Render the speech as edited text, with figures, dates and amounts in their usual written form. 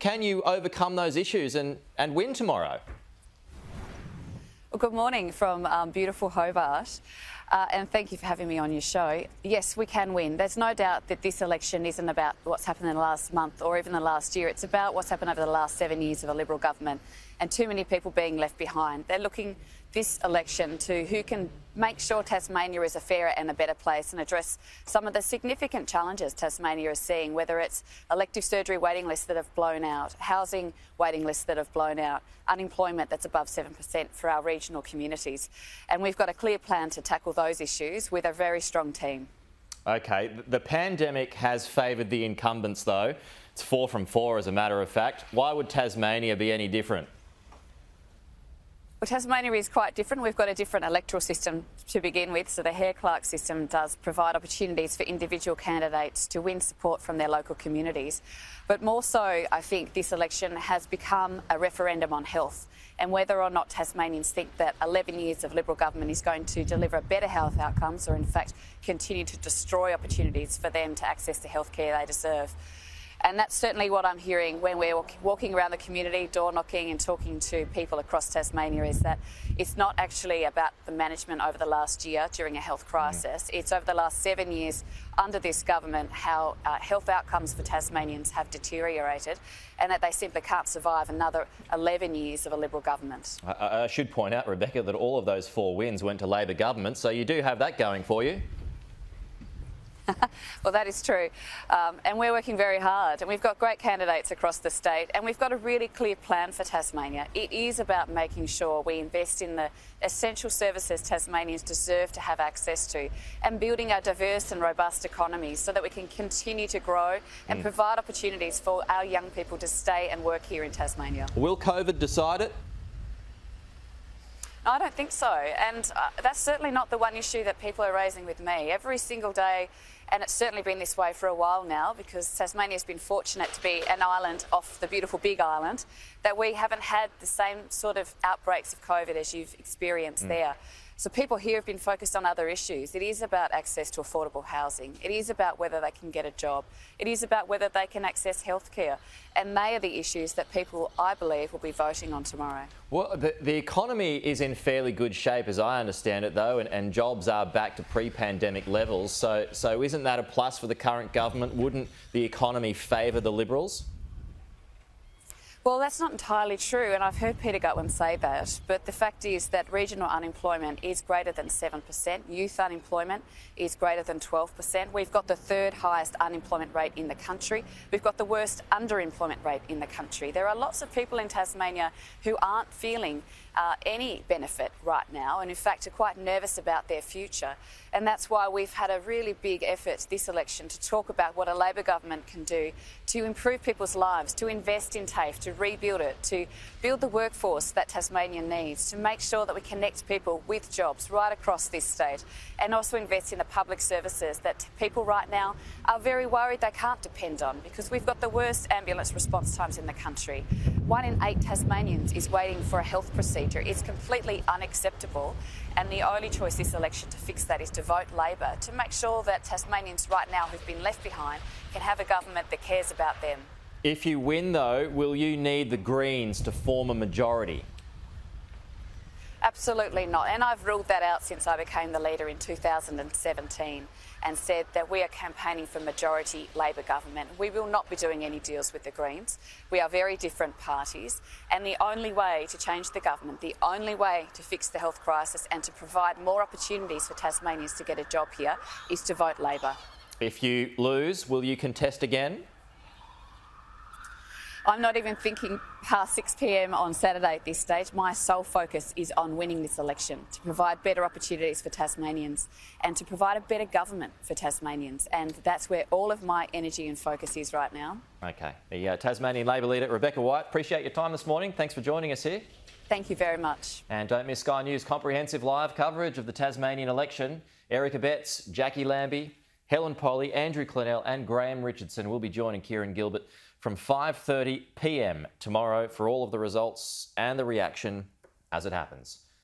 Can you overcome those issues and win tomorrow? Well, good morning from beautiful Hobart, and thank you for having me on your show. Yes, we can win. There's no doubt that this election isn't about what's happened in the last month or even the last year. It's about what's happened over the last 7 years of a Liberal government and too many people being left behind. They're looking this election to who can make sure Tasmania is a fairer and a better place and address some of the significant challenges Tasmania is seeing, whether it's elective surgery waiting lists that have blown out, housing waiting lists that have blown out, unemployment that's above 7% for our regional communities. And we've got a clear plan to tackle those issues with a very strong team. OK, the pandemic has favoured the incumbents though. It's 4 from 4 as a matter of fact. Why would Tasmania be any different? Well, Tasmania is quite different. We've got a different electoral system to begin with. So the Hare-Clark system does provide opportunities for individual candidates to win support from their local communities. But more so, I think this election has become a referendum on health and whether or not Tasmanians think that 11 years of Liberal government is going to deliver better health outcomes or in fact continue to destroy opportunities for them to access the healthcare they deserve. And that's certainly what I'm hearing when we're walking around the community, door knocking and talking to people across Tasmania, is that it's not actually about the management over the last year during a health crisis. It's over the last 7 years under this government how health outcomes for Tasmanians have deteriorated and that they simply can't survive another 11 years of a Liberal government. I should point out, Rebecca, that all of those 4 wins went to Labor government, so you do have that going for you. Well, that is true. And we're working very hard and we've got great candidates across the state and we've got a really clear plan for Tasmania. It is about making sure we invest in the essential services Tasmanians deserve to have access to and building a diverse and robust economy so that we can continue to grow and provide opportunities for our young people to stay and work here in Tasmania. Will COVID decide it? No, I don't think so, and that's certainly not the one issue that people are raising with me. Every single day, and it's certainly been this way for a while now because Tasmania's been fortunate to be an island off the beautiful Big Island, that we haven't had the same sort of outbreaks of COVID as you've experienced there. So people here have been focused on other issues. It is about access to affordable housing. It is about whether they can get a job. It is about whether they can access healthcare. And they are the issues that people, I believe, will be voting on tomorrow. Well, the economy is in fairly good shape, as I understand it, though, and jobs are back to pre-pandemic levels. So isn't that a plus for the current government? Wouldn't the economy favour the Liberals? Well, that's not entirely true, and I've heard Peter Gutwin say that, but the fact is that regional unemployment is greater than 7%, youth unemployment is greater than 12%. We've got the 3rd highest unemployment rate in the country. We've got the worst underemployment rate in the country. There are lots of people in Tasmania who aren't feeling any benefit right now and in fact are quite nervous about their future. And that's why we've had a really big effort this election to talk about what a Labor government can do to improve people's lives, to invest in TAFE, to rebuild it, to build the workforce that Tasmania needs, to make sure that we connect people with jobs right across this state and also invest in the public services that people right now are very worried they can't depend on because we've got the worst ambulance response times in the country. 1 in 8 Tasmanians is waiting for a health procedure. It's completely unacceptable and the only choice this election to fix that is to vote Labor, to make sure that Tasmanians right now who've been left behind can have a government that cares about them. If you win, though, will you need the Greens to form a majority? Absolutely not. And I've ruled that out since I became the leader in 2017 and said that we are campaigning for majority Labor government. We will not be doing any deals with the Greens. We are very different parties. And the only way to change the government, the only way to fix the health crisis and to provide more opportunities for Tasmanians to get a job here is to vote Labor. If you lose, will you contest again? I'm not even thinking past 6 p.m. on Saturday at this stage. My sole focus is on winning this election, to provide better opportunities for Tasmanians and to provide a better government for Tasmanians. And that's where all of my energy and focus is right now. OK. The Tasmanian Labor leader, Rebecca White, appreciate your time this morning. Thanks for joining us here. Thank you very much. And don't miss Sky News' comprehensive live coverage of the Tasmanian election. Erica Betts, Jackie Lambie, Helen Polly, Andrew Clennell and Graham Richardson will be joining Kieran Gilbert from 5:30 p.m. tomorrow for all of the results and the reaction as it happens.